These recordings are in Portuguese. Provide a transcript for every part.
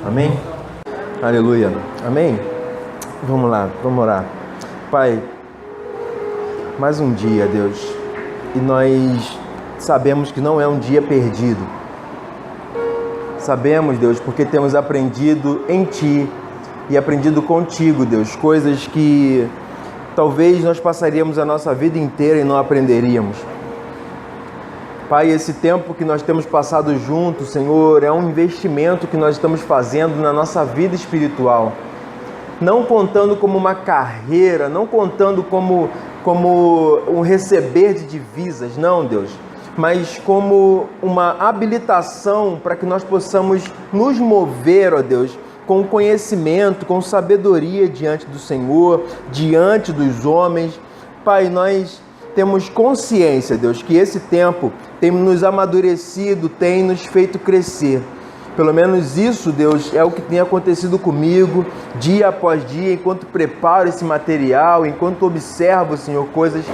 Amém? Aleluia. Amém? Vamos lá, vamos orar. Pai, mais um dia, Deus, e nós sabemos que não é um dia perdido. Sabemos, Deus, porque temos aprendido em Ti e aprendido contigo, Deus, coisas que talvez nós passaríamos a nossa vida inteira e não aprenderíamos. Pai, esse tempo que nós temos passado juntos, Senhor, é um investimento que nós estamos fazendo na nossa vida espiritual. Não contando como uma carreira, não contando como um receber de divisas, não, Deus, mas como uma habilitação para que nós possamos nos mover, ó Deus, com conhecimento, com sabedoria diante do Senhor, diante dos homens. Pai, nós temos consciência, Deus, que esse tempo tem nos amadurecido, tem nos feito crescer. Pelo menos isso, Deus, é o que tem acontecido comigo, dia após dia, enquanto preparo esse material, enquanto observo, Senhor, coisas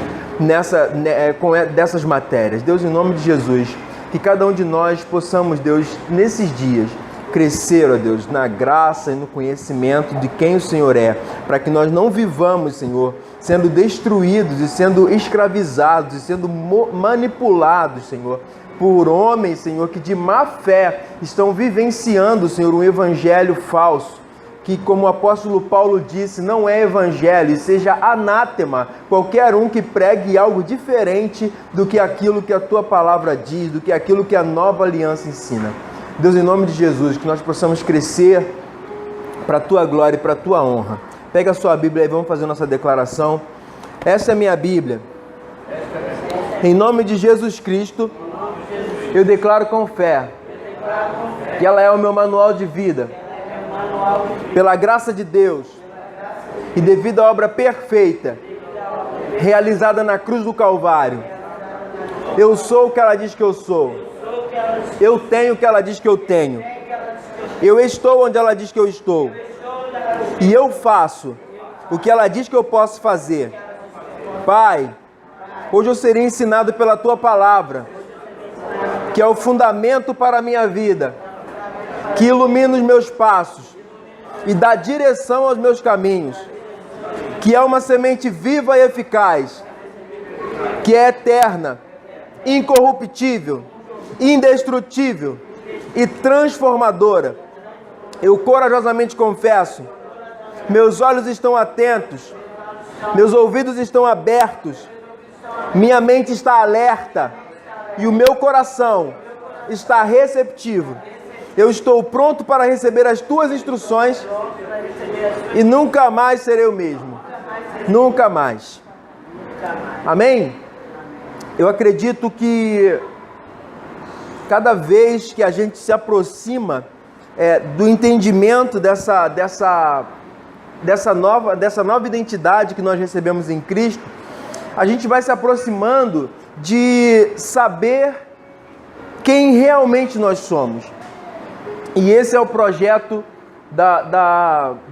dessas matérias. Deus, em nome de Jesus, que cada um de nós possamos, Deus, nesses dias, crescer, ó Deus, na graça e no conhecimento de quem o Senhor é, para que nós não vivamos, Senhor, sendo destruídos e sendo escravizados e sendo manipulados, Senhor, por homens, Senhor, que de má fé estão vivenciando, Senhor, um evangelho falso, que, como o apóstolo Paulo disse, não é evangelho, e seja anátema qualquer um que pregue algo diferente do que aquilo que a Tua palavra diz, do que aquilo que a nova aliança ensina. Deus, em nome de Jesus, que nós possamos crescer para a Tua glória e para a Tua honra. Pega a sua Bíblia e vamos fazer nossa declaração. Essa é a minha Bíblia. Em nome de Jesus Cristo, eu declaro com fé que ela é o meu manual de vida. Pela graça de Deus e devido à obra perfeita realizada na cruz do Calvário, eu sou o que ela diz que eu sou. Eu tenho o que ela diz que eu tenho. Eu estou onde ela diz que eu estou. E eu faço o que ela diz que eu posso fazer. Pai, hoje eu serei ensinado pela Tua palavra, que é o fundamento para a minha vida, que ilumina os meus passos e dá direção aos meus caminhos, que é uma semente viva e eficaz, que é eterna, incorruptível, indestrutível e transformadora. Eu corajosamente confesso, meus olhos estão atentos, meus ouvidos estão abertos, minha mente está alerta e o meu coração está receptivo. Eu estou pronto para receber as Tuas instruções e nunca mais serei o mesmo. Nunca mais. Amém? Eu acredito que cada vez que a gente se aproxima do entendimento dessa nova identidade que nós recebemos em Cristo, a gente vai se aproximando de saber quem realmente nós somos. E esse é o projeto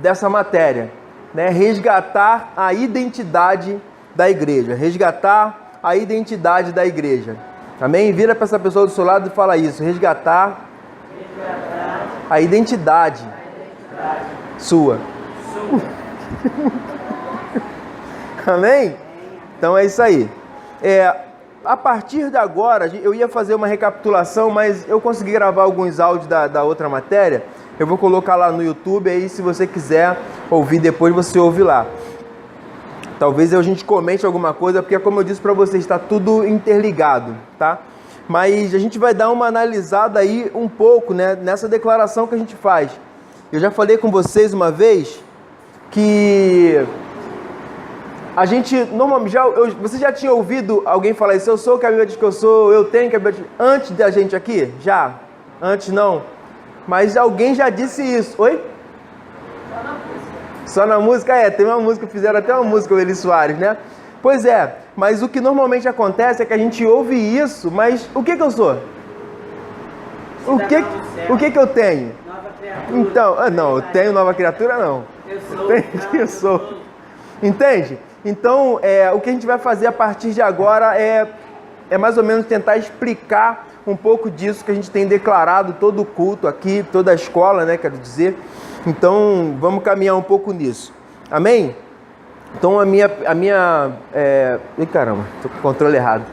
dessa matéria, né? Resgatar a identidade da igreja. Resgatar a identidade da igreja. Amém? Vira para essa pessoa do seu lado e fala isso. Resgatar a identidade sua. Amém? Então é isso aí. A partir de agora, eu ia fazer uma recapitulação, mas eu consegui gravar alguns áudios da outra matéria. Eu vou colocar lá no YouTube, aí se você quiser ouvir depois, você ouve lá. Talvez a gente comente alguma coisa, porque como eu disse para vocês, está tudo interligado, tá? Mas a gente vai dar uma analisada aí um pouco, né, nessa declaração que a gente faz. Eu já falei com vocês uma vez que a gente, normalmente, você já tinha ouvido alguém falar isso? Eu sou o que a Bíblia diz que eu sou, eu tenho que a Bíblia diz... Antes da gente aqui? Já? Antes não? Mas alguém já disse isso. Oi? Só na música? Tem uma música, fizeram até uma música, o Eli Soares, né? Pois é, mas o que normalmente acontece é que a gente ouve isso, mas o que eu sou? O que eu tenho? Então, não, eu tenho nova criatura, não. Eu sou. Entende? Então, o que a gente vai fazer a partir de agora é mais ou menos tentar explicar um pouco disso que a gente tem declarado todo o culto aqui, toda a escola, né, quero dizer. Então, vamos caminhar um pouco nisso. Amém? Então, Ih, caramba, tô com o controle errado.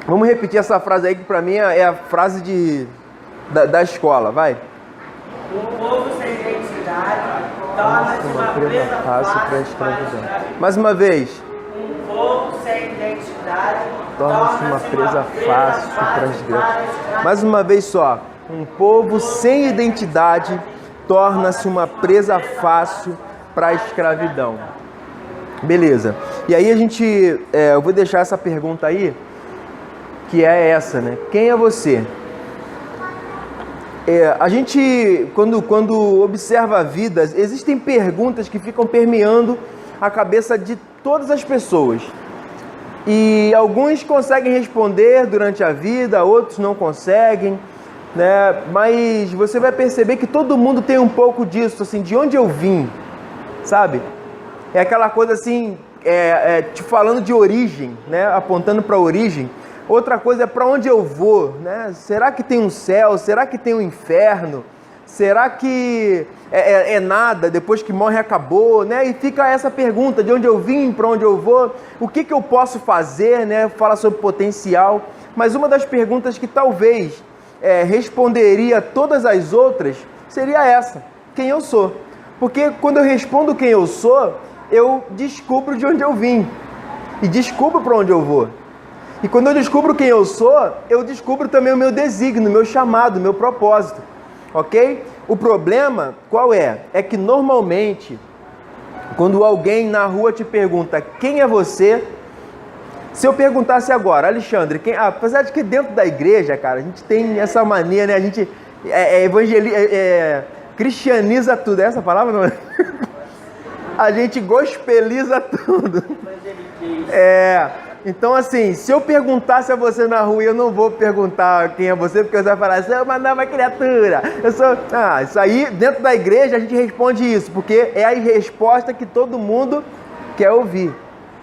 Vamos repetir essa frase aí, que para mim é a frase da escola, vai. Um povo sem identidade torna-se uma presa fácil para a escravidão. Mais uma vez. Um povo sem identidade Torna-se uma presa fácil para a escravidão. Mais uma vez só. Um povo sem identidade torna-se uma presa fácil para a escravidão. Beleza. E aí eu vou deixar essa pergunta aí, que é essa, né? Quem é você? A gente, quando observa a vida, existem perguntas que ficam permeando a cabeça de todas as pessoas. E alguns conseguem responder durante a vida, outros não conseguem, né? Mas você vai perceber que todo mundo tem um pouco disso, assim, de onde eu vim, sabe? É aquela coisa assim, te falando de origem, né? Apontando para a origem. Outra coisa é para onde eu vou, né? Será que tem um céu? Será que tem um inferno? Será que é nada, depois que morre acabou, né? E fica essa pergunta, de onde eu vim, para onde eu vou, o que eu posso fazer, né? Fala sobre potencial. Mas uma das perguntas que talvez responderia todas as outras seria essa: quem eu sou? Porque quando eu respondo quem eu sou, eu descubro de onde eu vim e descubro para onde eu vou. E quando eu descubro quem eu sou, eu descubro também o meu desígnio, o meu chamado, o meu propósito, ok? O problema, qual é? É que normalmente, quando alguém na rua te pergunta quem é você, se eu perguntasse agora, Alexandre, apesar de que dentro da igreja, cara, a gente tem essa mania, né? A gente cristianiza tudo, é essa palavra não é? A gente gospeliza tudo. Então, assim, se eu perguntasse a você na rua, eu não vou perguntar quem é você, porque você vai falar, eu sou uma nova criatura. Isso aí, dentro da igreja, a gente responde isso, porque é a resposta que todo mundo quer ouvir,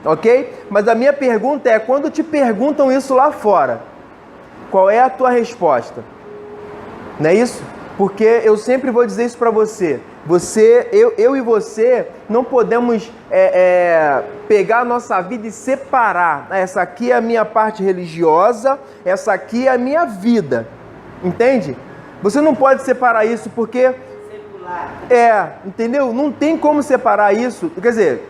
ok? Mas a minha pergunta é, quando te perguntam isso lá fora, qual é a tua resposta? Não é isso? Porque eu sempre vou dizer isso para você. Eu e você não podemos pegar a nossa vida e separar. Essa aqui é a minha parte religiosa, essa aqui é a minha vida. Entende? Você não pode separar isso porque... entendeu? Não tem como separar isso. Quer dizer,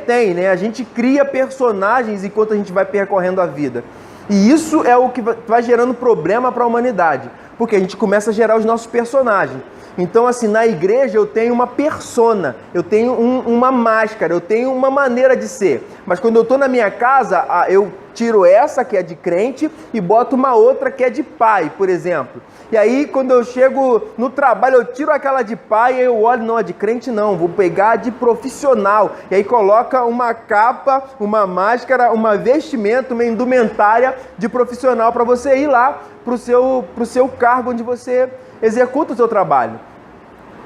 tem, né? A gente cria personagens enquanto a gente vai percorrendo a vida. E isso é o que vai gerando problema para a humanidade. Porque a gente começa a gerar os nossos personagens. Então, assim, na igreja eu tenho uma persona, eu tenho uma máscara, eu tenho uma maneira de ser. Mas quando eu estou na minha casa, eu tiro essa que é de crente e boto uma outra que é de pai, por exemplo. E aí, quando eu chego no trabalho, eu tiro aquela de pai e eu olho, não, a de crente não, vou pegar a de profissional. E aí coloca uma capa, uma máscara, uma vestimenta, uma indumentária de profissional para você ir lá pro seu cargo onde você executa o seu trabalho.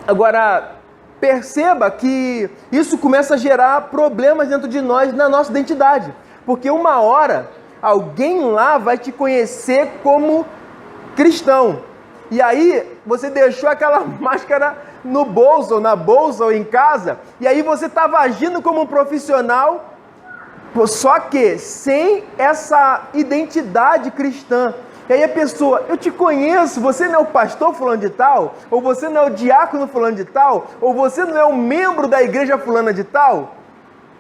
Agora, perceba que isso começa a gerar problemas dentro de nós, na nossa identidade. Porque uma hora, alguém lá vai te conhecer como cristão. E aí, você deixou aquela máscara no bolso, ou na bolsa, ou em casa, e aí você estava agindo como um profissional, só que sem essa identidade cristã. E aí a pessoa, eu te conheço, você não é o pastor fulano de tal? Ou você não é o diácono fulano de tal? Ou você não é um membro da igreja fulana de tal?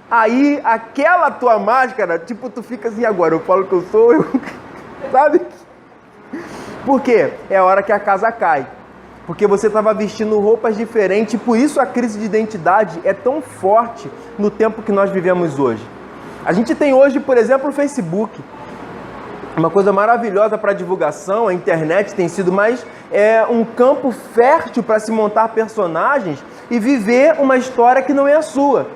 Aí aquela tua máscara, tipo, tu fica assim, agora eu falo que eu sou, sabe? Por quê? É a hora que a casa cai. Porque você estava vestindo roupas diferentes, e por isso a crise de identidade é tão forte no tempo que nós vivemos hoje. A gente tem hoje, por exemplo, o Facebook. Uma coisa maravilhosa para divulgação, a internet tem sido mais um campo fértil para se montar personagens e viver uma história que não é a sua.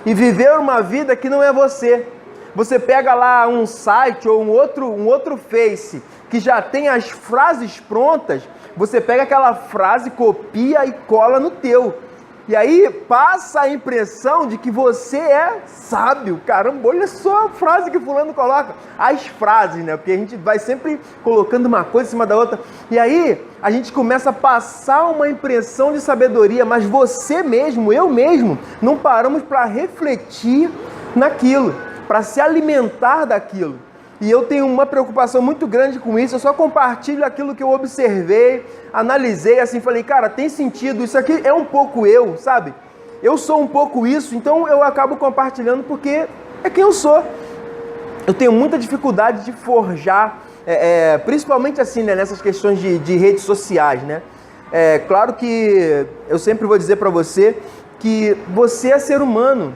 E viver uma vida que não é você. Você pega lá um site ou um outro Face que já tem as frases prontas, você pega aquela frase, copia e cola no teu. E aí passa a impressão de que você é sábio. Caramba, olha só a frase que fulano coloca. As frases, né? Porque a gente vai sempre colocando uma coisa em cima da outra. E aí a gente começa a passar uma impressão de sabedoria, mas você mesmo, eu mesmo, não paramos para refletir naquilo, para se alimentar daquilo. E eu tenho uma preocupação muito grande com isso, eu só compartilho aquilo que eu observei, analisei, assim, falei, cara, tem sentido, isso aqui é um pouco eu, sabe? Eu sou um pouco isso, então eu acabo compartilhando porque é quem eu sou. Eu tenho muita dificuldade de forjar, principalmente assim, né, nessas questões de redes sociais, né? Claro que eu sempre vou dizer para você que você é ser humano,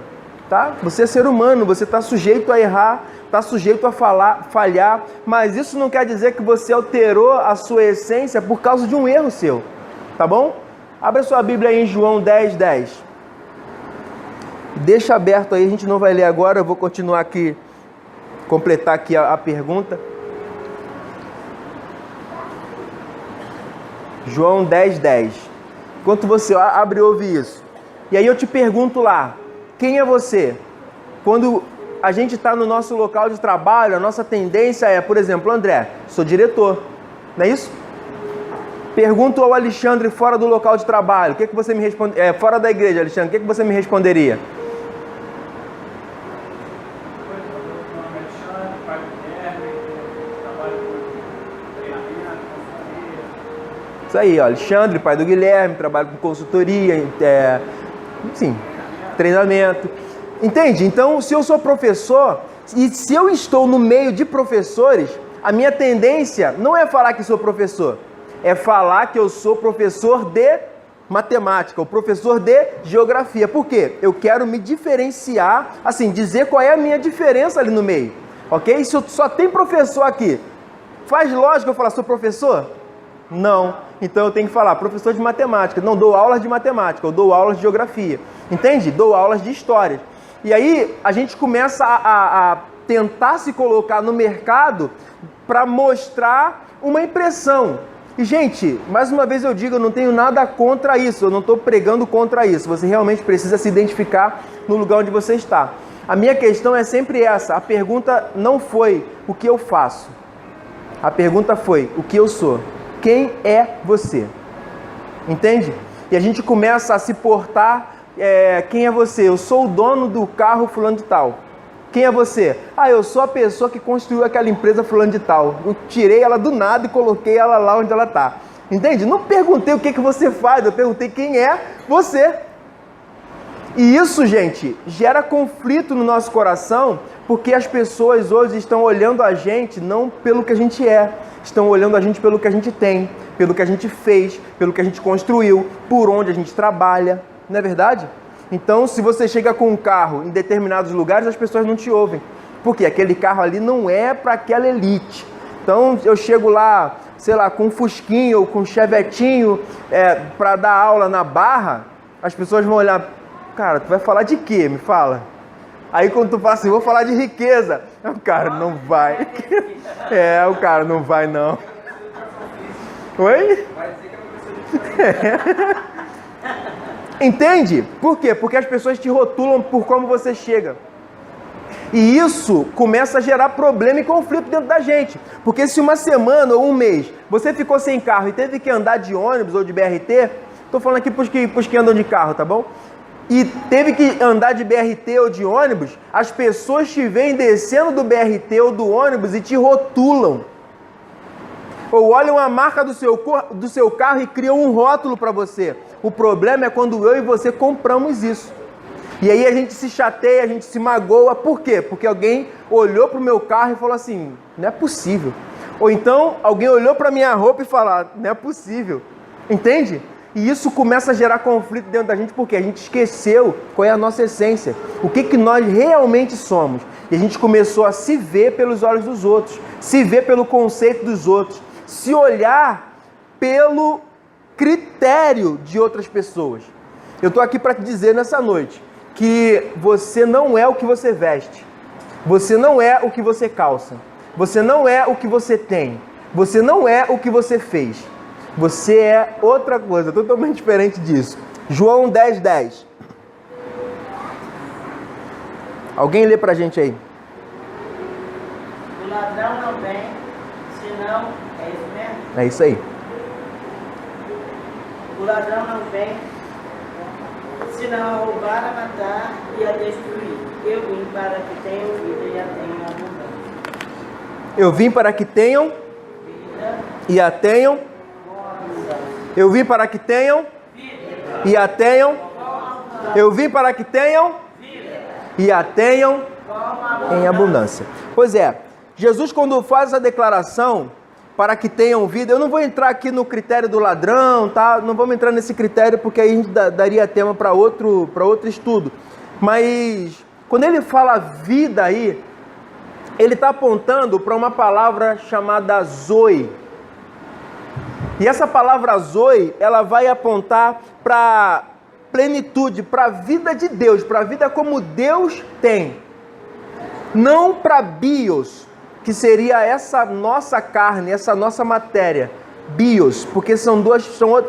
tá? Você é ser humano, você está sujeito a errar, está sujeito a falhar, mas isso não quer dizer que você alterou a sua essência por causa de um erro seu, tá bom? Abra sua Bíblia aí em João 10:10. Deixa aberto aí, a gente não vai ler agora, eu vou continuar aqui, completar aqui a pergunta. João 10:10. Enquanto você abre e ouve isso. E aí eu te pergunto lá, quem é você? Quando a gente está no nosso local de trabalho, a nossa tendência é, por exemplo, André, sou diretor, não é isso? Pergunto ao Alexandre fora do local de trabalho, o que você me responde? Fora da igreja, Alexandre, o que você me responderia? Isso aí, ó, Alexandre, pai do Guilherme, trabalho com consultoria, enfim, treinamento. Entende? Então, se eu sou professor e se eu estou no meio de professores, a minha tendência não é falar que sou professor, é falar que eu sou professor de matemática, ou professor de geografia. Por quê? Eu quero me diferenciar, assim, dizer qual é a minha diferença ali no meio, ok? Se só tem professor aqui, faz lógica eu falar, sou professor? Não. Então eu tenho que falar, professor de matemática. Não dou aulas de matemática, eu dou aulas de geografia. Entende? Dou aulas de história. E aí a gente começa a tentar se colocar no mercado para mostrar uma impressão. E, gente, mais uma vez eu digo, eu não tenho nada contra isso, eu não estou pregando contra isso. Você realmente precisa se identificar no lugar onde você está. A minha questão é sempre essa. A pergunta não foi o que eu faço. A pergunta foi o que eu sou. Quem é você? Entende? E a gente começa a se portar, quem é você? Eu sou o dono do carro fulano de tal. Quem é você? Eu sou a pessoa que construiu aquela empresa fulano de tal. Eu tirei ela do nada e coloquei ela lá onde ela está. Entende? Não perguntei o que você faz, eu perguntei quem é você. E isso, gente, gera conflito no nosso coração, porque as pessoas hoje estão olhando a gente não pelo que a gente é, estão olhando a gente pelo que a gente tem, pelo que a gente fez, pelo que a gente construiu, por onde a gente trabalha, não é verdade? Então, se você chega com um carro em determinados lugares, as pessoas não te ouvem, porque aquele carro ali não é para aquela elite. Então, eu chego lá, sei lá, com um Fusquinho ou com um Chevetinho para dar aula na Barra, as pessoas vão olhar, cara, tu vai falar de quê? Me fala. Aí quando tu fala assim, vou falar de riqueza, o cara não vai. O cara não vai não. Oi? Entende? Por quê? Porque as pessoas te rotulam por como você chega. E isso começa a gerar problema e conflito dentro da gente. Porque se uma semana ou um mês você ficou sem carro e teve que andar de ônibus ou de BRT, tô falando aqui pros que andam de carro, tá bom? E teve que andar de BRT ou de ônibus, as pessoas te veem descendo do BRT ou do ônibus e te rotulam. Ou olham a marca do seu carro e criam um rótulo para você. O problema é quando eu e você compramos isso. E aí a gente se chateia, a gente se magoa. Por quê? Porque alguém olhou para o meu carro e falou assim, não é possível. Ou então alguém olhou para a minha roupa e falou, não é possível. Entende? E isso começa a gerar conflito dentro da gente porque a gente esqueceu qual é a nossa essência, o que nós realmente somos. E a gente começou a se ver pelos olhos dos outros, se ver pelo conceito dos outros, se olhar pelo critério de outras pessoas. Eu estou aqui para te dizer nessa noite que você não é o que você veste, você não é o que você calça, você não é o que você tem, você não é o que você fez. Você é outra coisa, totalmente diferente disso. João 10, 10. Alguém lê pra gente aí. O ladrão não vem, senão, é isso mesmo? É isso aí. O ladrão não vem, senão a roubar, a matar e a destruir. Eu vim para que tenham vida e a tenham abundância. Eu vim para que tenham Vida e a tenham. com abundância. Eu vim para que tenham Vida e a tenham. com abundância. Eu vim para que tenham Vida e a tenham com abundância. em abundância. Pois é, Jesus, quando faz essa declaração, para que tenham vida, eu não vou entrar aqui no critério do ladrão, tá? Não vamos entrar nesse critério, porque aí a gente daria tema para outro estudo. Mas, quando ele fala vida aí, ele está apontando para uma palavra chamada zoe. E essa palavra zoe, ela vai apontar para plenitude, para a vida de Deus, para a vida como Deus tem. Não para bios, que seria essa nossa carne, essa nossa matéria. Bios, porque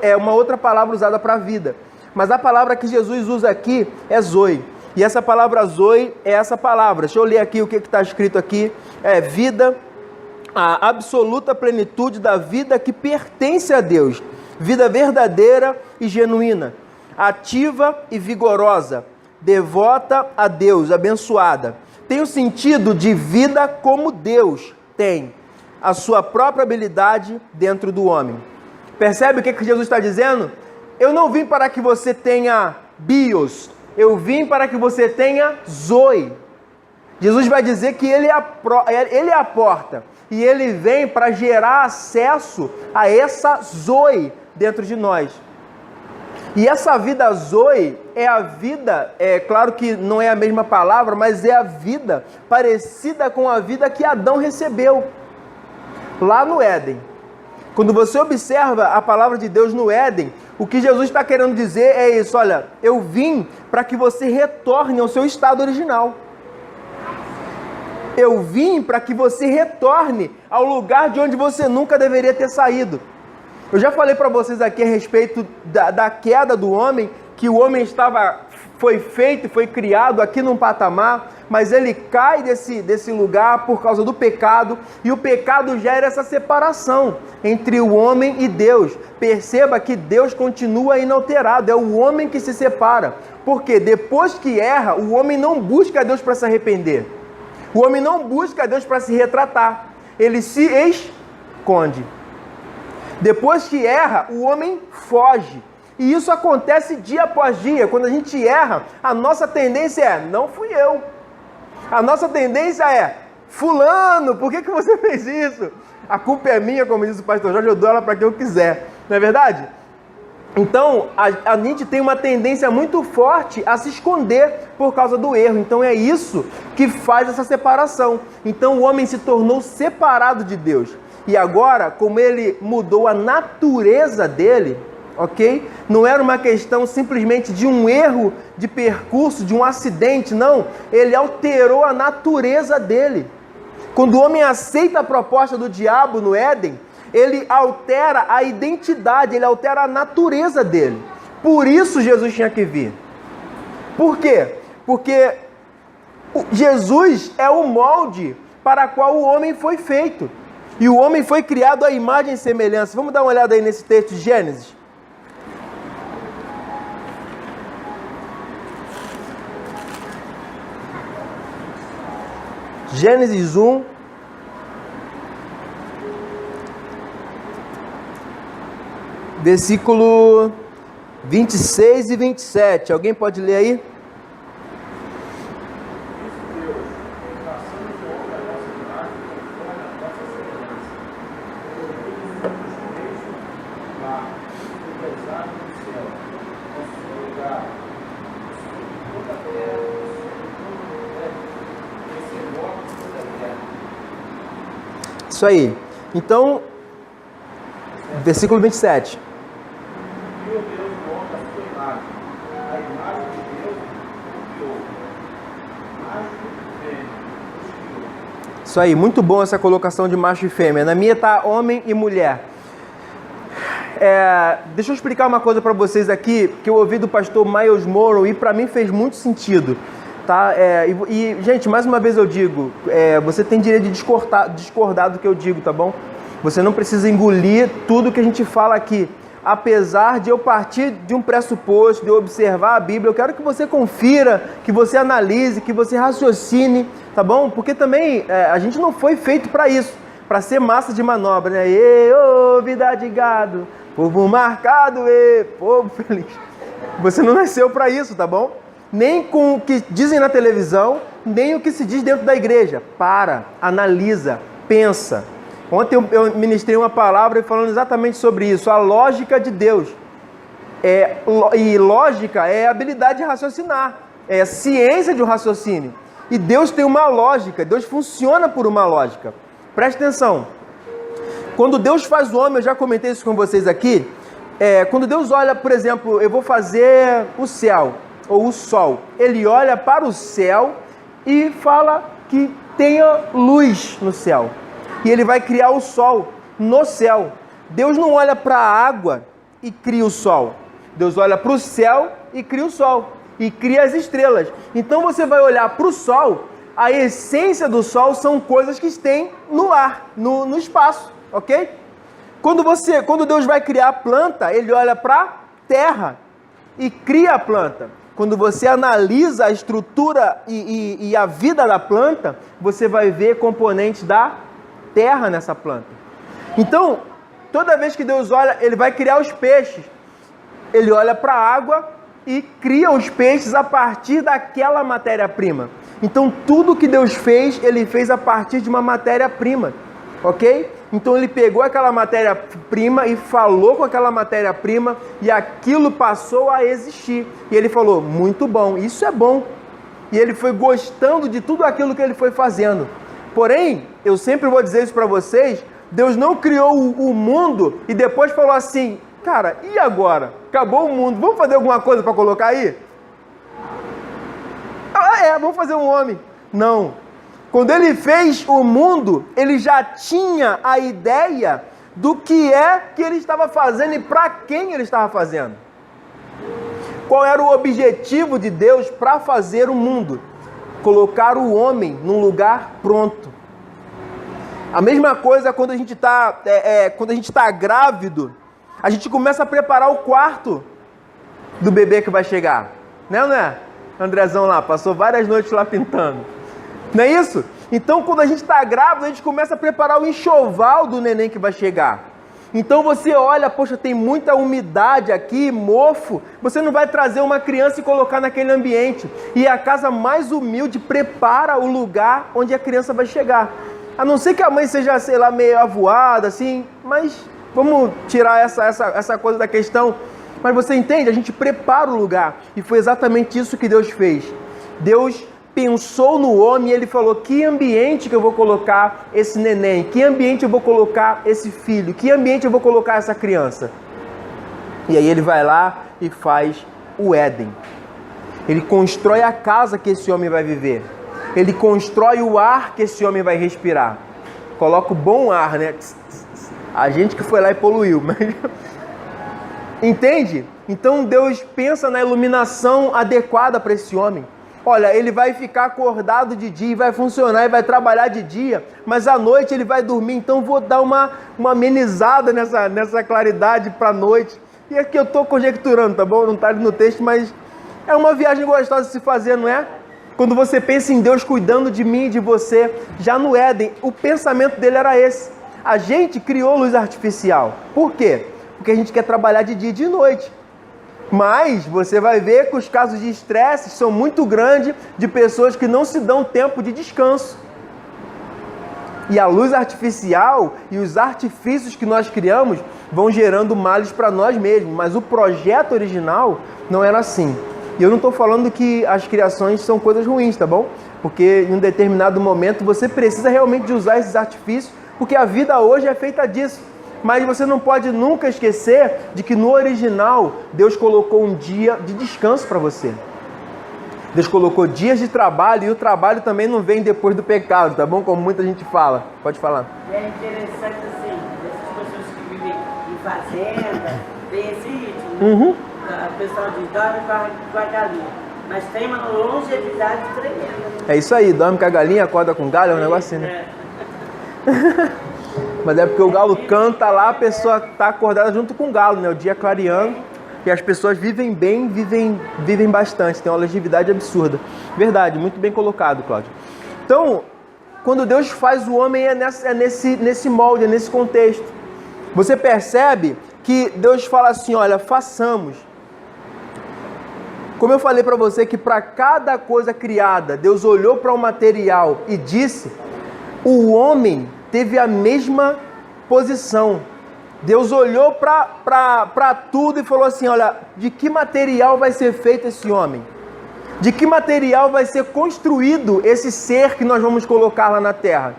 é uma outra palavra usada para vida. Mas a palavra que Jesus usa aqui é zoe. E essa palavra zoe é essa palavra. Deixa eu ler aqui o que está escrito aqui. É vida, a absoluta plenitude da vida que pertence a Deus. Vida verdadeira e genuína. Ativa e vigorosa. Devota a Deus, abençoada. Tem o sentido de vida como Deus tem. A sua própria habilidade dentro do homem. Percebe o que Jesus está dizendo? Eu não vim para que você tenha bios. Eu vim para que você tenha zoe. Jesus vai dizer que ele é a porta. E ele vem para gerar acesso a essa zoe dentro de nós. E essa vida zoe é a vida, é claro que não é a mesma palavra, mas é a vida parecida com a vida que Adão recebeu lá no Éden. Quando você observa a palavra de Deus no Éden, o que Jesus está querendo dizer é isso: olha, eu vim para que você retorne ao seu estado original. Eu vim para que você retorne ao lugar de onde você nunca deveria ter saído. Eu já falei para vocês aqui a respeito da queda do homem, que o homem foi feito, foi criado aqui num patamar, mas ele cai desse lugar por causa do pecado, e o pecado gera essa separação entre o homem e Deus. Perceba que Deus continua inalterado, é o homem que se separa, porque depois que erra, o homem não busca a Deus para se arrepender, o homem não busca a Deus para se retratar, ele se esconde. Depois que erra, o homem foge. E isso acontece dia após dia. Quando a gente erra, a nossa tendência é: não fui eu. A nossa tendência é: fulano, por que você fez isso? A culpa é minha, como diz o pastor Jorge, eu dou ela para quem eu quiser. Não é verdade? Então, a gente tem uma tendência muito forte a se esconder por causa do erro. Então, é isso que faz essa separação. Então, o homem se tornou separado de Deus. E agora, como ele mudou a natureza dele, ok? Não era uma questão simplesmente de um erro de percurso, de um acidente, não. Ele alterou a natureza dele. Quando o homem aceita a proposta do diabo no Éden, ele altera a identidade, ele altera a natureza dele. Por isso Jesus tinha que vir. Por quê? Porque Jesus é o molde para o qual o homem foi feito. E o homem foi criado à imagem e semelhança. Vamos dar uma olhada aí nesse texto de Gênesis. Gênesis 1. Versículo 26 e 27. Alguém pode ler aí? Isso aí. Então, versículo 27. Isso aí, muito bom essa colocação de macho e fêmea. Na minha está homem e mulher. Deixa eu explicar uma coisa para vocês aqui, que eu ouvi do pastor Myles Munroe e para mim fez muito sentido. Tá? Gente, mais uma vez eu digo, você tem direito de discordar do que eu digo, tá bom? Você não precisa engolir tudo que a gente fala aqui. Apesar de eu partir de um pressuposto, de eu observar a Bíblia, eu quero que você confira, que você analise, que você raciocine, tá bom? Porque também a gente não foi feito para isso, para ser massa de manobra, né? Vida de gado, povo marcado, povo feliz. Você não nasceu para isso, tá bom? Nem com o que dizem na televisão, nem o que se diz dentro da igreja. Analisa, pensa. Ontem eu ministrei uma palavra falando exatamente sobre isso, a lógica de Deus. E lógica é a habilidade de raciocinar, é a ciência de um raciocínio. E Deus tem uma lógica, Deus funciona por uma lógica. Preste atenção. Quando Deus faz o homem, eu já comentei isso com vocês aqui, quando Deus olha, por exemplo, eu vou fazer o céu ou o sol. Ele olha para o céu e fala que tenha luz no céu. E ele vai criar o sol no céu. Deus não olha para a água e cria o sol. Deus olha para o céu e cria o sol. E cria as estrelas. Então você vai olhar para o sol, a essência do sol são coisas que tem no ar, no espaço, ok? Quando Deus vai criar a planta, ele olha para a terra e cria a planta. Quando você analisa a estrutura e a vida da planta, você vai ver componentes da terra nessa planta. Então, toda vez que Deus olha, ele vai criar os peixes. Ele olha para a água e cria os peixes a partir daquela matéria-prima. Então, tudo que Deus fez, ele fez a partir de uma matéria-prima, ok? Então, ele pegou aquela matéria-prima e falou com aquela matéria-prima e aquilo passou a existir. E ele falou, muito bom, isso é bom. E ele foi gostando de tudo aquilo que ele foi fazendo. Porém, eu sempre vou dizer isso para vocês, Deus não criou o mundo e depois falou assim, cara, e agora? Acabou o mundo, vamos fazer alguma coisa para colocar aí? Vamos fazer um homem. Não. Quando ele fez o mundo, ele já tinha a ideia do que ele estava fazendo e para quem ele estava fazendo. Qual era o objetivo de Deus para fazer o mundo? Colocar o homem num lugar pronto. A mesma coisa quando a gente está grávido, a gente começa a preparar o quarto do bebê que vai chegar. Né ou não é? Andrezão lá, passou várias noites lá pintando. Não é isso? Então, quando a gente está grávido, a gente começa a preparar o enxoval do neném que vai chegar. Então você olha, poxa, tem muita umidade aqui, mofo. Você não vai trazer uma criança e colocar naquele ambiente. E a casa mais humilde prepara o lugar onde a criança vai chegar. A não ser que a mãe seja, sei lá, meio avoada, assim. Mas vamos tirar essa coisa da questão. Mas você entende? A gente prepara o lugar. E foi exatamente isso que Deus fez. Deus pensou no homem e ele falou, que ambiente que eu vou colocar esse neném? Que ambiente eu vou colocar esse filho? Que ambiente eu vou colocar essa criança? E aí ele vai lá e faz o Éden. Ele constrói a casa que esse homem vai viver. Ele constrói o ar que esse homem vai respirar. Coloca o bom ar, né? A gente que foi lá e poluiu. Mas... Entende? Então Deus pensa na iluminação adequada para esse homem. Olha, ele vai ficar acordado de dia, vai funcionar e vai trabalhar de dia, mas à noite ele vai dormir, então vou dar uma amenizada nessa claridade para a noite. E aqui eu estou conjecturando, tá bom? Não está ali no texto, mas é uma viagem gostosa de se fazer, não é? Quando você pensa em Deus cuidando de mim e de você, já no Éden, o pensamento dele era esse. A gente criou luz artificial. Por quê? Porque a gente quer trabalhar de dia e de noite. Mas você vai ver que os casos de estresse são muito grandes de pessoas que não se dão tempo de descanso. E a luz artificial e os artifícios que nós criamos vão gerando males para nós mesmos. Mas o projeto original não era assim. E eu não estou falando que as criações são coisas ruins, tá bom? Porque em um determinado momento você precisa realmente de usar esses artifícios, porque a vida hoje é feita disso. Mas você não pode nunca esquecer de que no original Deus colocou um dia de descanso para você. Deus colocou dias de trabalho e o trabalho também não vem depois do pecado, tá bom? Como muita gente fala. Pode falar. É interessante assim, essas pessoas que vivem fazenda, tem esse ritmo. Uhum. O pessoal diz, dorme com a galinha. Mas tem uma longevidade tremenda. É isso aí, dorme com a galinha, acorda com o galho, é um negócio assim, né? Mas é porque o galo canta lá, a pessoa está acordada junto com o galo, né? O dia clareando. E as pessoas vivem bem, vivem bastante, tem uma longevidade absurda. Verdade, muito bem colocado, Cláudio. Então, quando Deus faz o homem é nesse molde, é nesse contexto. Você percebe que Deus fala assim, olha, façamos. Como eu falei para você que para cada coisa criada, Deus olhou para o material e disse, o homem teve a mesma posição. Deus olhou para tudo e falou assim, olha, de que material vai ser feito esse homem? De que material vai ser construído esse ser que nós vamos colocar lá na terra?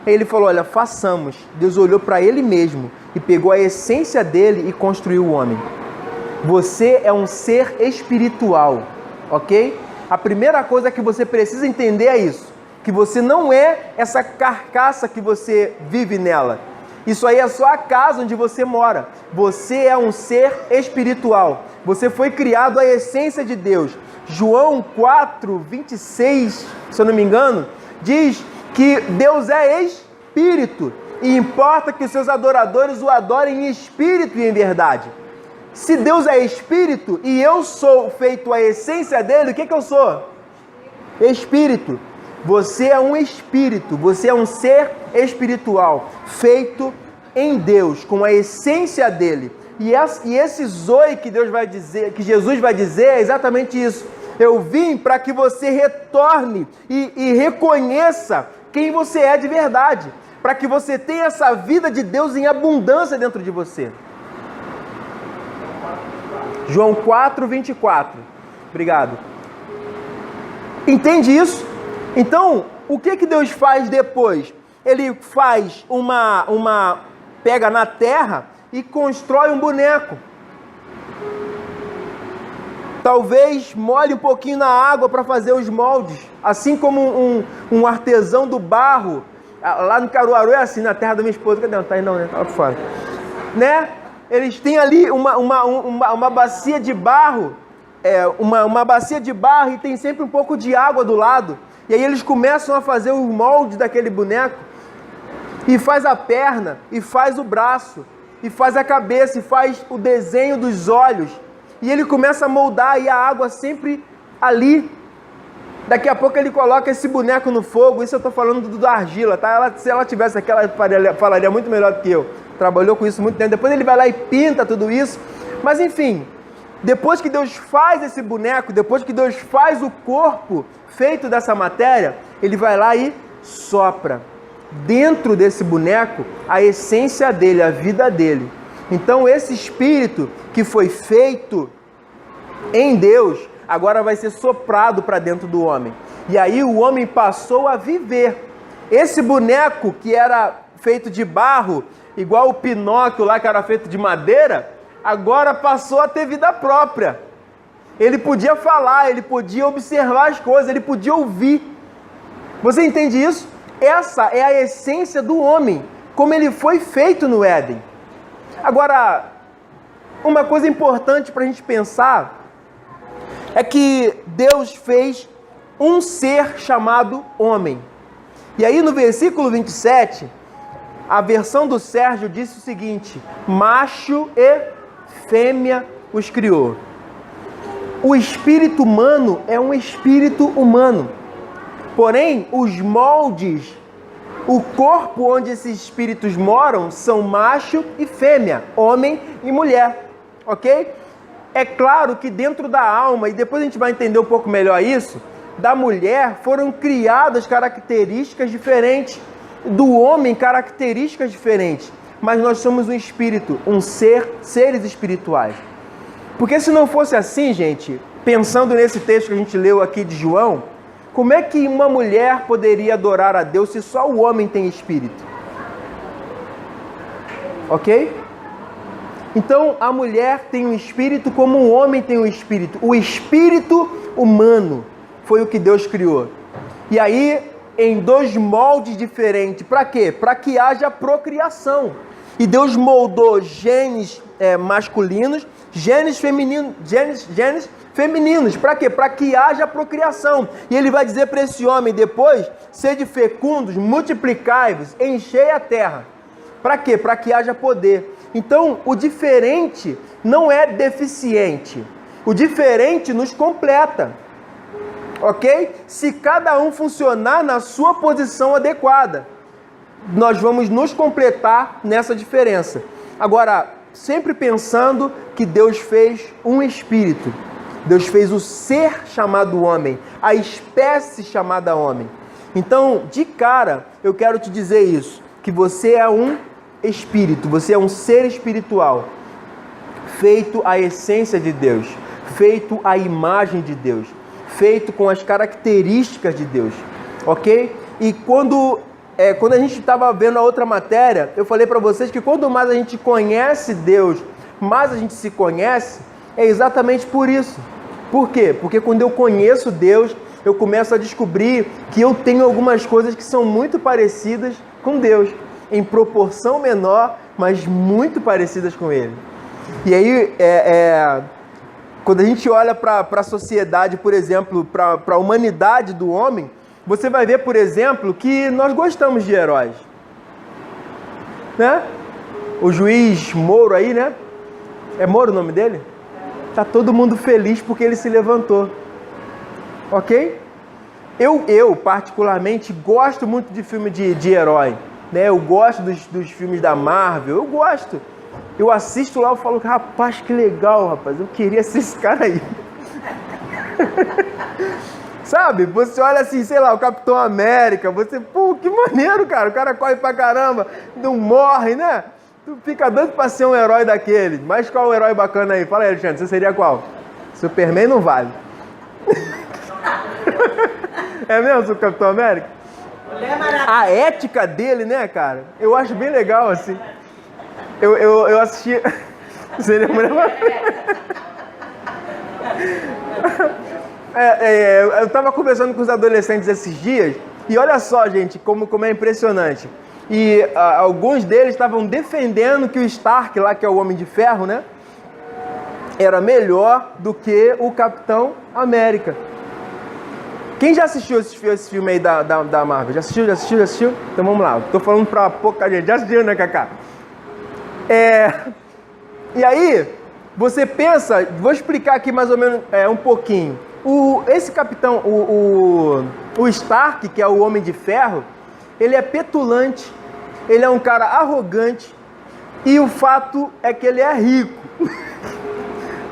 Aí ele falou, olha, façamos. Deus olhou para ele mesmo e pegou a essência dele e construiu o homem. Você é um ser espiritual, ok? A primeira coisa que você precisa entender é isso, que você não é essa carcaça que você vive nela. Isso aí é só a casa onde você mora. Você é um ser espiritual. Você foi criado à essência de Deus. João 4, 26, se eu não me engano, diz que Deus é espírito e importa que os seus adoradores o adorem em espírito e em verdade. Se Deus é espírito e eu sou feito à essência dele, o que eu sou? Espírito. Você é um espírito, você é um ser espiritual, feito em Deus, com a essência dele. E esse zoe que Deus vai dizer, que Jesus vai dizer, é exatamente isso. Eu vim para que você retorne e reconheça quem você é de verdade, para que você tenha essa vida de Deus em abundância dentro de você. João 4, 24. Obrigado. Entende isso? Então, o que Deus faz depois? Ele faz pega na terra e constrói um boneco. Talvez molhe um pouquinho na água para fazer os moldes. Assim como um artesão do barro. Lá no Caruaru é assim, na terra da minha esposa. Cadê? Não tá aí não, né? Tá lá fora. Né? Eles têm ali uma bacia de barro. Uma bacia de barro e tem sempre um pouco de água do lado. E aí eles começam a fazer o molde daquele boneco. E faz a perna, e faz o braço, e faz a cabeça, e faz o desenho dos olhos. E ele começa a moldar e a água sempre ali. Daqui a pouco ele coloca esse boneco no fogo. Isso eu estou falando do argila, tá? Se ela tivesse aqui, ela falaria muito melhor do que eu. Trabalhou com isso muito tempo. Depois ele vai lá e pinta tudo isso. Mas enfim, depois que Deus faz esse boneco, depois que Deus faz o corpo feito dessa matéria, ele vai lá e sopra dentro desse boneco a essência dele, a vida dele. Então esse espírito que foi feito em Deus, agora vai ser soprado para dentro do homem. E aí o homem passou a viver. Esse boneco que era feito de barro, igual o Pinóquio lá que era feito de madeira, agora passou a ter vida própria. Ele podia falar, ele podia observar as coisas, ele podia ouvir. Você entende isso? Essa é a essência do homem, como ele foi feito no Éden. Agora, uma coisa importante para a gente pensar é que Deus fez um ser chamado homem. E aí no versículo 27, a versão do Sérgio disse o seguinte: macho e fêmea os criou. O espírito humano é um espírito humano. Porém, os moldes, o corpo onde esses espíritos moram, são macho e fêmea, homem e mulher, ok? É claro que dentro da alma, e depois a gente vai entender um pouco melhor isso, da mulher foram criadas características diferentes, do homem características diferentes, mas nós somos um espírito, seres espirituais. Porque se não fosse assim, gente, pensando nesse texto que a gente leu aqui de João, como é que uma mulher poderia adorar a Deus se só o homem tem espírito? Ok? Então, a mulher tem um espírito como o homem tem um espírito. O espírito humano foi o que Deus criou. E aí, em dois moldes diferentes. Para quê? Para que haja procriação. E Deus moldou genes masculinos, genes femininos. Para quê? Para que haja procriação. E ele vai dizer para esse homem depois: sede fecundos, multiplicai-vos, enchei a terra. Para quê? Para que haja poder. Então, o diferente não é deficiente. O diferente nos completa. Ok? Se cada um funcionar na sua posição adequada, nós vamos nos completar nessa diferença. Agora, sempre pensando que Deus fez um espírito. Deus fez o ser chamado homem, a espécie chamada homem. Então, de cara, eu quero te dizer isso, que você é um espírito, você é um ser espiritual, feito à essência de Deus, feito à imagem de Deus, feito com as características de Deus, ok? E quando a gente estava vendo a outra matéria, eu falei para vocês que quanto mais a gente conhece Deus, mais a gente se conhece, é exatamente por isso. Por quê? Porque quando eu conheço Deus, eu começo a descobrir que eu tenho algumas coisas que são muito parecidas com Deus, em proporção menor, mas muito parecidas com Ele. E aí, quando a gente olha para a sociedade, por exemplo, para a humanidade do homem, você vai ver, por exemplo, que nós gostamos de heróis. Né? O juiz Moro aí, né? É Moro o nome dele? Tá todo mundo feliz porque ele se levantou. Ok? Eu particularmente, gosto muito de filme de herói. Né? Eu gosto dos filmes da Marvel. Eu gosto. Eu assisto lá e falo, rapaz, que legal, rapaz. Eu queria ser esse cara aí. Sabe? Você olha assim, sei lá, o Capitão América. Você, pô, que maneiro, cara. O cara corre pra caramba. Não morre, né? Tu fica doido pra ser um herói daquele. Mas qual o herói bacana aí? Fala aí, Alexandre, você seria qual? Superman não vale. É mesmo o Capitão América? A ética dele, né, cara? Eu acho bem legal, assim. Eu assisti... Seria Mulher Maravilha. Eu tava conversando com os adolescentes esses dias. E olha só, gente, como é impressionante. E alguns deles estavam defendendo que o Stark, lá que é o Homem de Ferro, né, era melhor do que o Capitão América. Quem já assistiu esse filme aí da Marvel? Já assistiu? Então vamos lá. Tô falando pra pouca gente. Já assistiu, né, Cacá? E aí, você pensa... Vou explicar aqui mais ou menos um pouquinho. Esse capitão, o Stark, que é o Homem de Ferro, ele é petulante, ele é um cara arrogante, e o fato é que ele é rico,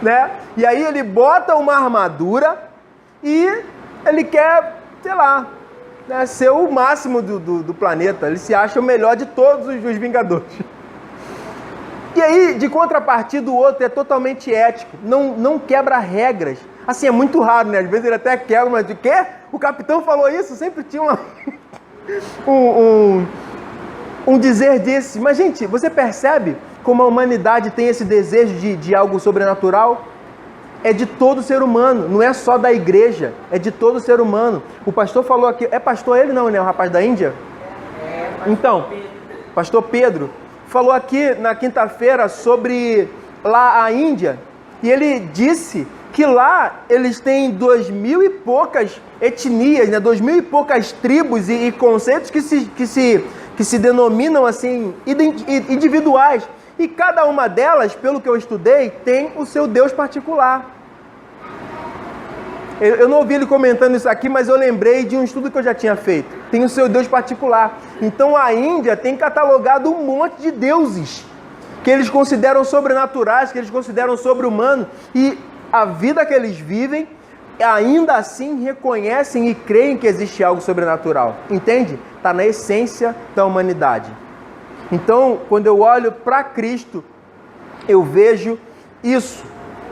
né? E aí ele bota uma armadura e ele quer, sei lá, né, ser o máximo do planeta. Ele se acha o melhor de todos os Vingadores. E aí, de contrapartida, o outro é totalmente ético, não quebra regras. Assim, é muito raro, né? Às vezes ele até quebra, mas de quê? O capitão falou isso, sempre tinha um dizer desse. Mas, gente, você percebe como a humanidade tem esse desejo de algo sobrenatural? É de todo ser humano, não é só da igreja, é de todo ser humano. O pastor falou aqui, é pastor ele não, né? O rapaz da Índia? Então, pastor Pedro falou aqui na quinta-feira sobre lá a Índia, e ele disse que lá eles têm 2.000 e poucas etnias, né? 2.000 e poucas tribos e conceitos que se denominam assim individuais. E cada uma delas, pelo que eu estudei, tem o seu Deus particular. Eu não ouvi ele comentando isso aqui, mas eu lembrei de um estudo que eu já tinha feito. Tem o seu Deus particular. Então a Índia tem catalogado um monte de deuses que eles consideram sobrenaturais, que eles consideram sobre-humanos. E a vida que eles vivem, ainda assim reconhecem e creem que existe algo sobrenatural. Entende? Está na essência da humanidade. Então, quando eu olho para Cristo, eu vejo isso.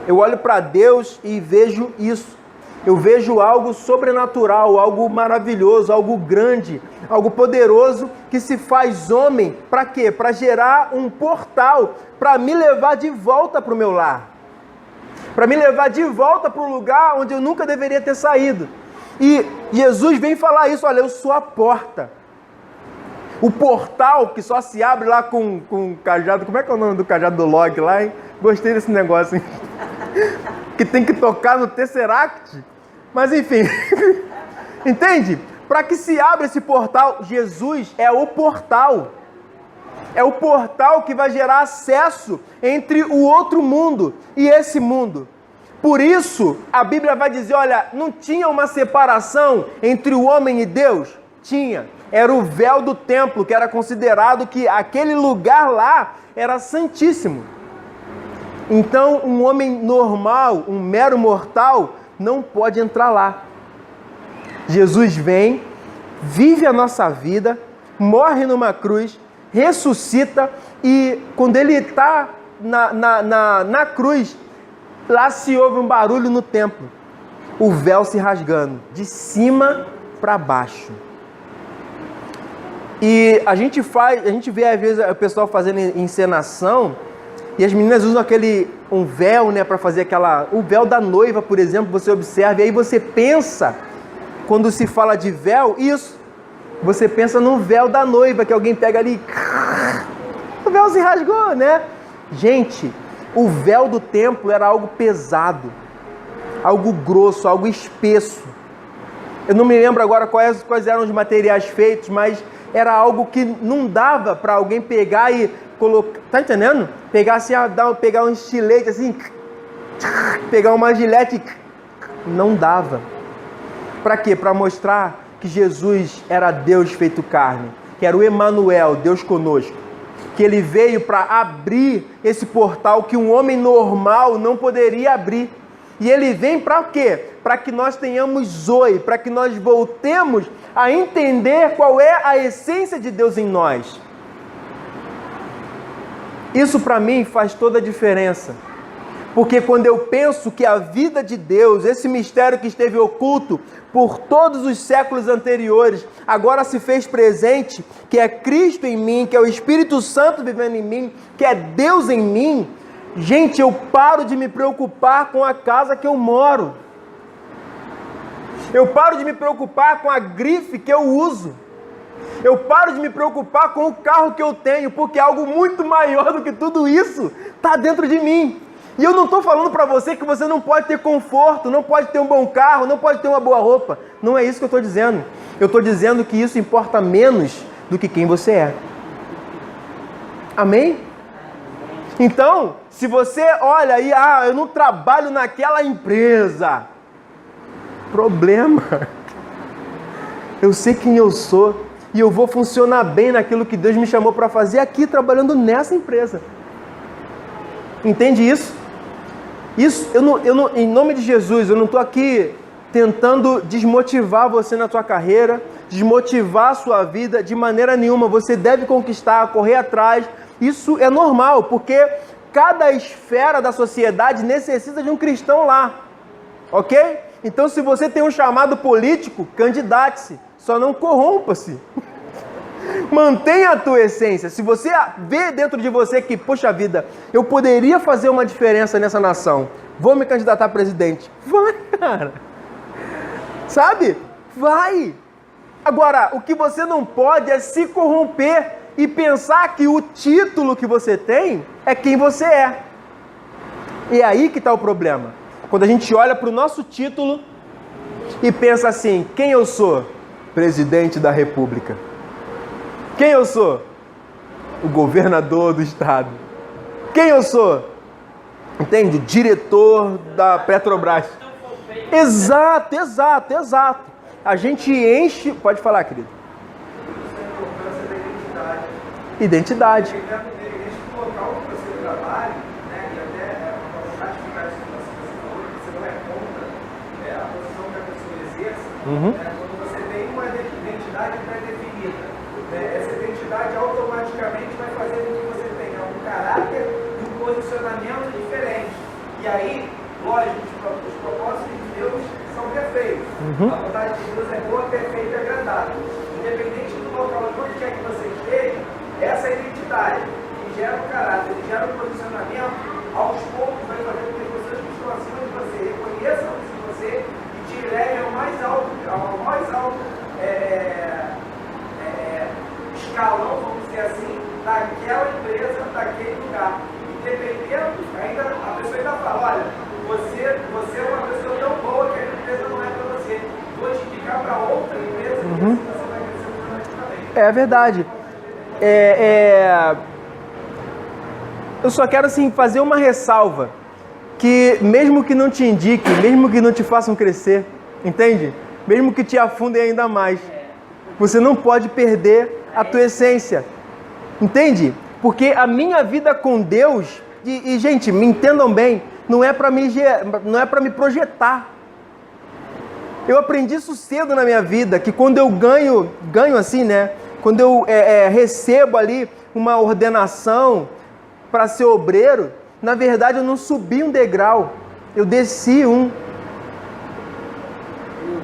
Eu olho para Deus e vejo isso. Eu vejo algo sobrenatural, algo maravilhoso, algo grande, algo poderoso que se faz homem. Para quê? Para gerar um portal, para me levar de volta para o meu lar. Para me levar de volta para o lugar onde eu nunca deveria ter saído. E Jesus vem falar isso, olha, eu sou a porta. O portal que só se abre lá com cajado. Como é que é o nome do cajado do Log lá, hein? Gostei desse negócio, hein? Que tem que tocar no Tesseract. Mas enfim. Entende? Para que se abra esse portal, Jesus é o portal. É o portal que vai gerar acesso entre o outro mundo e esse mundo. Por isso, a Bíblia vai dizer, olha, não tinha uma separação entre o homem e Deus? Tinha. Era o véu do templo, que era considerado que aquele lugar lá era santíssimo. Então, um homem normal, um mero mortal, não pode entrar lá. Jesus vem, vive a nossa vida, morre numa cruz, ressuscita e quando ele está na cruz, lá se ouve um barulho no templo, o véu se rasgando, de cima para baixo. E a gente vê às vezes o pessoal fazendo encenação, e as meninas usam um véu, né, para fazer o véu da noiva, por exemplo, você observa, e aí você pensa, quando se fala de véu, você pensa no véu da noiva, que alguém pega ali, o véu se rasgou, né? Gente, o véu do templo era algo pesado, algo grosso, algo espesso. Eu não me lembro agora quais eram os materiais feitos, mas era algo que não dava para alguém pegar e colocar, tá entendendo? Pegar assim, pegar um estilete assim, pegar uma gilete, não dava. Para quê? Para mostrar que Jesus era Deus feito carne, que era o Emanuel, Deus conosco, que ele veio para abrir esse portal que um homem normal não poderia abrir. E ele vem para quê? Para que nós tenhamos zoe, para que nós voltemos a entender qual é a essência de Deus em nós. Isso para mim faz toda a diferença. Porque quando eu penso que a vida de Deus, esse mistério que esteve oculto por todos os séculos anteriores, agora se fez presente, que é Cristo em mim, que é o Espírito Santo vivendo em mim, que é Deus em mim, gente, eu paro de me preocupar com a casa que eu moro. Eu paro de me preocupar com a grife que eu uso. Eu paro de me preocupar com o carro que eu tenho, porque algo muito maior do que tudo isso está dentro de mim. E eu não estou falando para você que você não pode ter conforto, não pode ter um bom carro, não pode ter uma boa roupa. Não é isso que eu estou dizendo. Eu estou dizendo que isso importa menos do que quem você é. Amém? Então, se você olha aí, eu não trabalho naquela empresa. Problema. Eu sei quem eu sou e eu vou funcionar bem naquilo que Deus me chamou para fazer aqui, trabalhando nessa empresa. Entende isso? Isso, em nome de Jesus, eu não estou aqui tentando desmotivar você na tua carreira, desmotivar a sua vida de maneira nenhuma. Você deve conquistar, correr atrás. Isso é normal, porque cada esfera da sociedade necessita de um cristão lá. Ok? Então, se você tem um chamado político, candidate-se. Só não corrompa-se. Mantenha a tua essência. Se você vê dentro de você que, poxa vida, eu poderia fazer uma diferença nessa nação, vou me candidatar a presidente. Vai, cara. Sabe? Vai. Agora, o que você não pode é se corromper e pensar que o título que você tem é quem você é. E é aí que está o problema. Quando a gente olha para o nosso título e pensa assim, quem eu sou? Presidente da República. Quem eu sou? O governador do estado. Quem eu sou? Entende? Diretor da Petrobras. Exato. A gente enche... Pode falar, querido. Identidade. Quando você tem uma identidade pré-definida, essa identidade automaticamente vai fazer com que você tenha um caráter e um posicionamento diferente. E aí, lógico, os propósitos de Deus são perfeitos. A vontade de Deus é boa, perfeita e agradável. Independente do local onde quer que você esteja, essa identidade que gera um caráter, que gera um posicionamento, aos poucos vai fazer com que as pessoas que estão acima de você reconheçam isso em você e te levem ao mais alto escalão olha, você é uma pessoa tão boa que a empresa não é para você. Vou te indicar para outra empresa que você vai crescer também. É verdade. Eu só quero assim fazer uma ressalva, que mesmo que não te indique, mesmo que não te façam crescer, entende? Mesmo que te afundem ainda mais, você não pode perder a tua essência, entende? Porque a minha vida com Deus, e gente, me entendam bem, não é para me projetar. Eu aprendi isso cedo na minha vida, que quando eu ganho assim, né? Quando eu recebo ali uma ordenação para ser obreiro, na verdade eu não subi um degrau, eu desci um.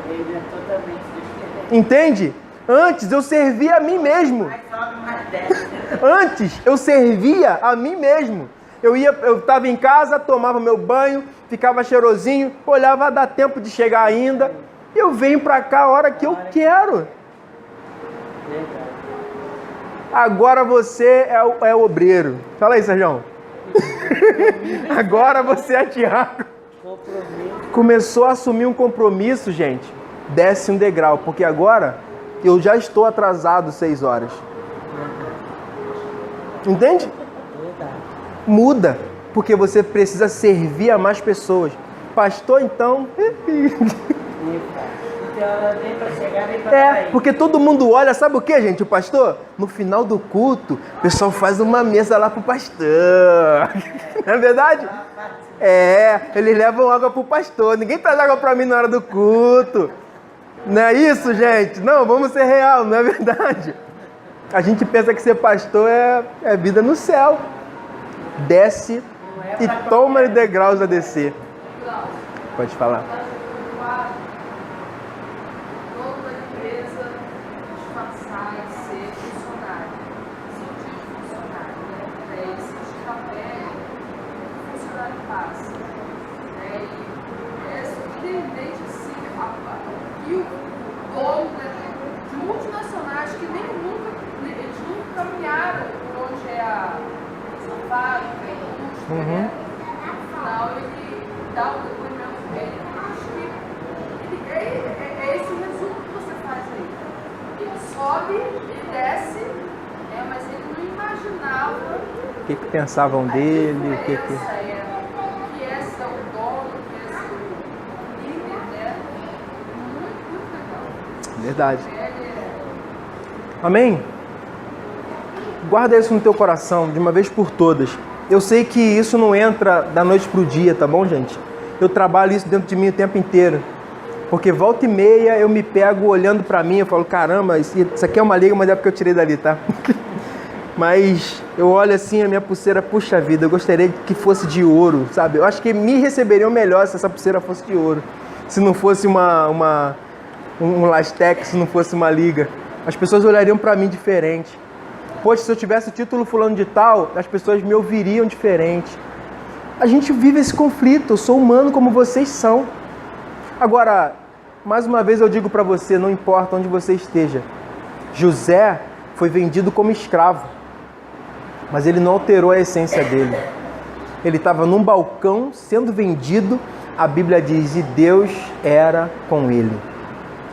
Ele é totalmente diferente. Entende? Antes eu servia a mim mesmo. Mais sobe, mais desce. Antes eu servia a mim mesmo. Eu estava em casa, tomava meu banho, ficava cheirosinho, olhava, dá tempo de chegar ainda. Eu venho para cá a hora que eu quero. Verdade. Agora você é o obreiro. Fala aí, Sérgio. Agora você é Tiago. Compromisso. Começou a assumir um compromisso, gente. Desce um degrau, porque agora eu já estou atrasado 6 horas. Entende? Verdade. Muda, porque você precisa servir a mais pessoas. Pastor, então... Não tem hora nem para chegar, nem para sair. porque todo mundo olha, sabe o que, gente? O pastor, no final do culto, o pessoal faz uma mesa lá pro pastor. Não é verdade? Eles levam água pro pastor. Ninguém traz água para mim na hora do culto. Não é isso, gente? Não, vamos ser real, não é verdade? A gente pensa que ser pastor é vida no céu. Desce e toma degraus a descer. Pode falar. Toda empresa disfarçar e ser funcionário. Sentir de funcionário, né? Sentir a pele, o funcionário passa. E independente assim, e o dono de multinacionais que eles nunca caminharam por onde é a fábrica, a indústria, né? No final ele dá o depoimento dele, acho que é esse o resumo que você faz aí. Ele sobe, ele desce, mas ele não imaginava O que pensavam dele? que esse é o dono, que esse é o líder, né? Muito legal. Verdade. Amém? Guarda isso no teu coração, de uma vez por todas. Eu sei que isso não entra da noite pro dia, tá bom, gente? Eu trabalho isso dentro de mim o tempo inteiro. Porque volta e meia eu me pego olhando pra mim, eu falo, caramba, isso aqui é uma liga, mas é porque eu tirei dali, tá? Mas eu olho assim, a minha pulseira, puxa vida, eu gostaria que fosse de ouro, sabe? Eu acho que me receberiam melhor se essa pulseira fosse de ouro. Se não fosse um Lastec, se não fosse uma liga. As pessoas olhariam pra mim diferente. Poxa, se eu tivesse o título fulano de tal, as pessoas me ouviriam diferente. A gente vive esse conflito, eu sou humano como vocês são. Agora, mais uma vez eu digo para você, não importa onde você esteja, José foi vendido como escravo, mas ele não alterou a essência dele. Ele estava num balcão sendo vendido, a Bíblia diz, e Deus era com ele.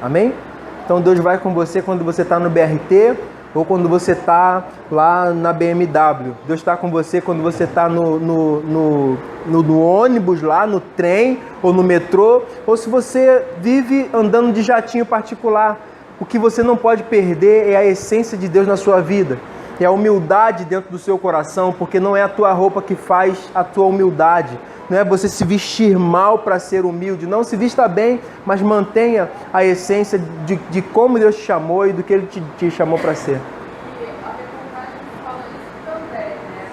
Amém? Então Deus vai com você quando você está no BRT, ou quando você está lá na BMW. Deus está com você quando você está no ônibus lá, no trem ou no metrô, ou se você vive andando de jatinho particular. O que você não pode perder é a essência de Deus na sua vida. É a humildade dentro do seu coração, porque não é a tua roupa que faz a tua humildade. Não é você se vestir mal para ser humilde. Não, se vista bem, mas mantenha a essência de como Deus te chamou e do que Ele te chamou para ser. E a reportagem fala isso também, né?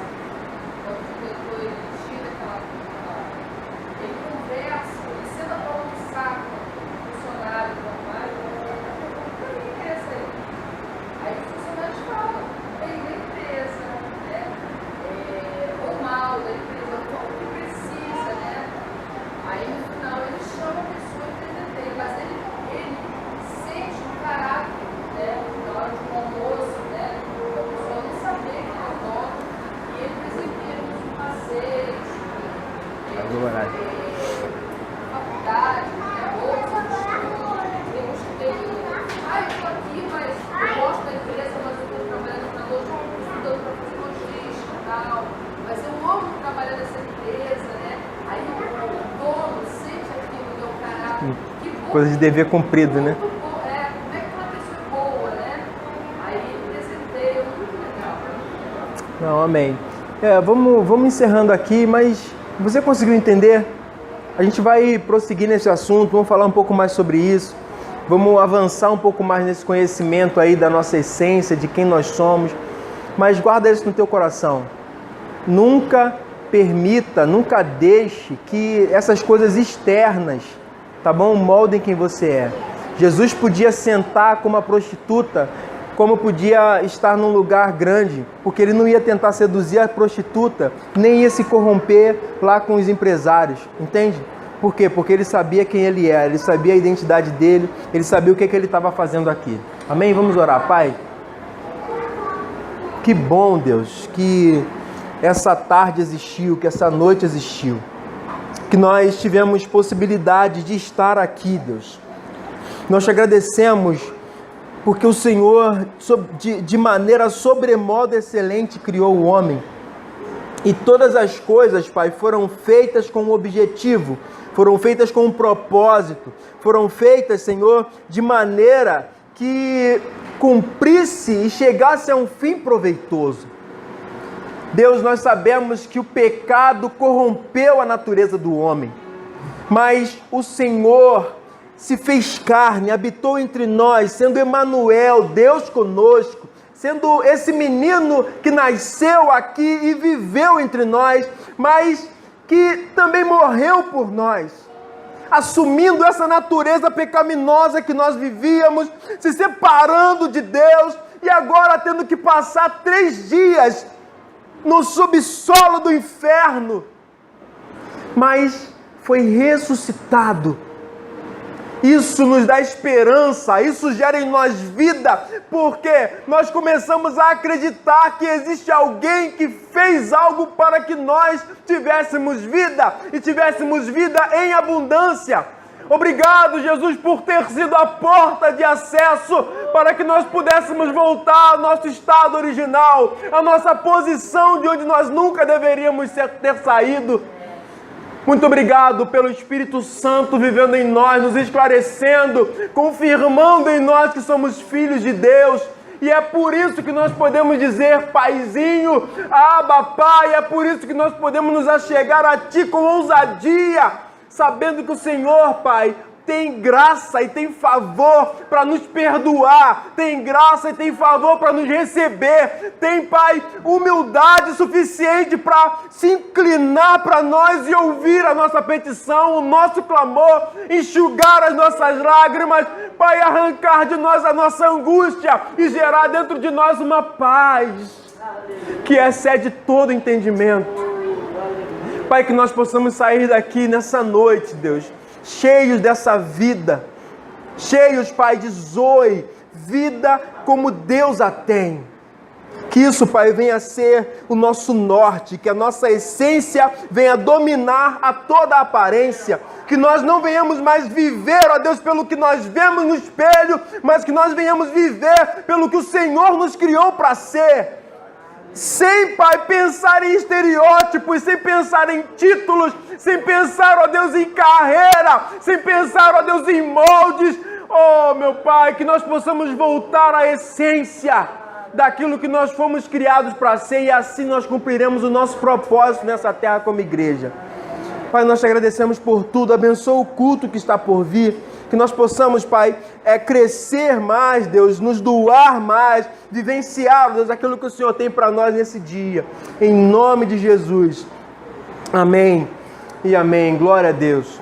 Quando o diretor ele tira aquela ele conversa, ele senta para almoçar com o funcionário, aí os funcionários falam bem da empresa, né? Ou mal da empresa, o que precisa, né? Aí no final ele chama a pessoa para entender, mas ele sente o caráter, né? Na hora de um almoço, faculdade, bolsa de estudo, temos que ter. Eu estou aqui, mas eu gosto da empresa, mas eu estou trabalhando para estudando para fazer logística e tal. Mas eu amo trabalhar nessa empresa, né? Aí o dono sente aquilo no meu caráter. Que bom, Coisa de dever cumprido, né? muito bom. Como é que uma pessoa é boa, né? Aí apresentei, muito legal. Não, amém. Vamos encerrando aqui, mas você conseguiu entender? A gente vai prosseguir nesse assunto, vamos falar um pouco mais sobre isso, vamos avançar um pouco mais nesse conhecimento aí da nossa essência, de quem nós somos, mas guarda isso no teu coração. Nunca permita, nunca deixe que essas coisas externas, tá bom? Moldem quem você é. Jesus podia sentar como uma prostituta, como podia estar num lugar grande, porque ele não ia tentar seduzir a prostituta, nem ia se corromper lá com os empresários, entende? Por quê? Porque ele sabia quem ele era, ele sabia a identidade dele, ele sabia o que ele estava fazendo aqui. Amém? Vamos orar, Pai? Que bom, Deus, que essa tarde existiu, que essa noite existiu, que nós tivemos possibilidade de estar aqui, Deus. Nós te agradecemos porque o Senhor, de maneira sobremodo excelente, criou o homem. E todas as coisas, Pai, foram feitas com um objetivo, foram feitas com um propósito, foram feitas, Senhor, de maneira que cumprisse e chegasse a um fim proveitoso. Deus, nós sabemos que o pecado corrompeu a natureza do homem, mas o Senhor se fez carne, habitou entre nós, sendo Emanuel, Deus conosco, sendo esse menino que nasceu aqui e viveu entre nós, mas que também morreu por nós, assumindo essa natureza pecaminosa que nós vivíamos, se separando de Deus e agora tendo que passar 3 dias no subsolo do inferno, mas foi ressuscitado. Isso nos dá esperança, isso gera em nós vida, porque nós começamos a acreditar que existe alguém que fez algo para que nós tivéssemos vida e tivéssemos vida em abundância. Obrigado, Jesus, por ter sido a porta de acesso para que nós pudéssemos voltar ao nosso estado original, à nossa posição de onde nós nunca deveríamos ter saído. Muito obrigado pelo Espírito Santo vivendo em nós, nos esclarecendo, confirmando em nós que somos filhos de Deus. E é por isso que nós podemos dizer, Paizinho, Abba, Pai, é por isso que nós podemos nos achegar a Ti com ousadia, sabendo que o Senhor, Pai, tem graça e tem favor para nos perdoar, tem graça e tem favor para nos receber, tem, Pai, humildade suficiente para se inclinar para nós e ouvir a nossa petição, o nosso clamor, enxugar as nossas lágrimas, Pai, arrancar de nós a nossa angústia e gerar dentro de nós uma paz que excede todo entendimento. Pai, que nós possamos sair daqui nessa noite, Deus, cheios dessa vida, cheios, Pai, de Zoe, vida como Deus a tem. Que isso, Pai, venha a ser o nosso norte, que a nossa essência venha dominar a toda a aparência, que nós não venhamos mais viver, ó Deus, pelo que nós vemos no espelho, mas que nós venhamos viver pelo que o Senhor nos criou para ser. Sem, Pai, pensar em estereótipos, sem pensar em títulos, sem pensar, ó Deus, em carreira, sem pensar, ó Deus, em moldes. Oh, meu Pai, que nós possamos voltar à essência daquilo que nós fomos criados para ser e assim nós cumpriremos o nosso propósito nessa terra como igreja. Pai, nós te agradecemos por tudo, abençoa o culto que está por vir, que nós possamos, Pai, crescer mais, Deus, nos doar mais, vivenciar, Deus, aquilo que o Senhor tem para nós nesse dia. Em nome de Jesus. Amém e amém. Glória a Deus.